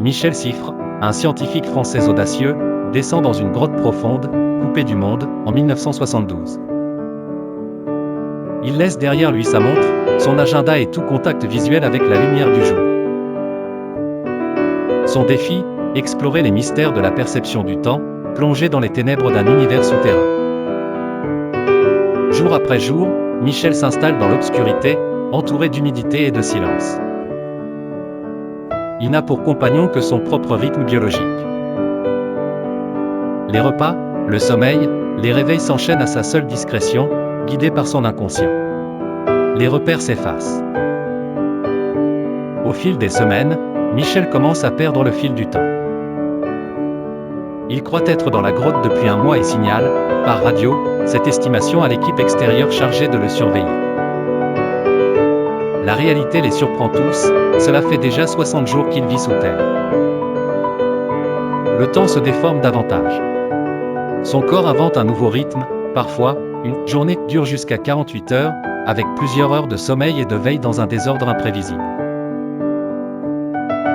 Michel Siffre, un scientifique français audacieux, descend dans une grotte profonde, coupée du monde, en 1972. Il laisse derrière lui sa montre, son agenda et tout contact visuel avec la lumière du jour. Son défi, explorer les mystères de la perception du temps, plongé dans les ténèbres d'un univers souterrain. Jour après jour, Michel s'installe dans l'obscurité, entouré d'humidité et de silence. Il n'a pour compagnon que son propre rythme biologique. Les repas, le sommeil, les réveils s'enchaînent à sa seule discrétion, guidés par son inconscient. Les repères s'effacent. Au fil des semaines, Michel commence à perdre le fil du temps. Il croit être dans la grotte depuis un mois et signale, par radio, cette estimation à l'équipe extérieure chargée de le surveiller. La réalité les surprend tous, cela fait déjà 60 jours qu'il vit sous terre. Le temps se déforme davantage. Son corps invente un nouveau rythme, parfois, une journée dure jusqu'à 48 heures, avec plusieurs heures de sommeil et de veille dans un désordre imprévisible.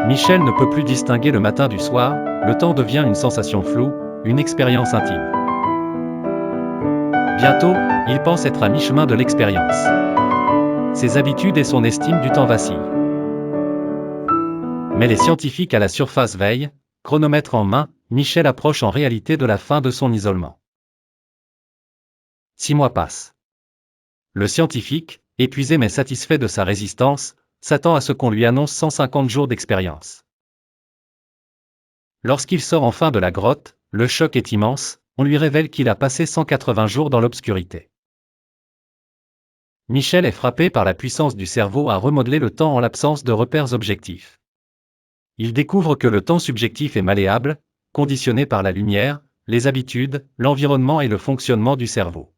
Michel ne peut plus distinguer le matin du soir, le temps devient une sensation floue, une expérience intime. Bientôt, il pense être à mi-chemin de l'expérience. Ses habitudes et son estime du temps vacillent. Mais les scientifiques à la surface veillent, chronomètre en main, Michel approche en réalité de la fin de son isolement. 6 mois passent. Le scientifique, épuisé mais satisfait de sa résistance, s'attend à ce qu'on lui annonce 150 jours d'expérience. Lorsqu'il sort enfin de la grotte, le choc est immense, on lui révèle qu'il a passé 180 jours dans l'obscurité. Michel est frappé par la puissance du cerveau à remodeler le temps en l'absence de repères objectifs. Il découvre que le temps subjectif est malléable, conditionné par la lumière, les habitudes, l'environnement et le fonctionnement du cerveau.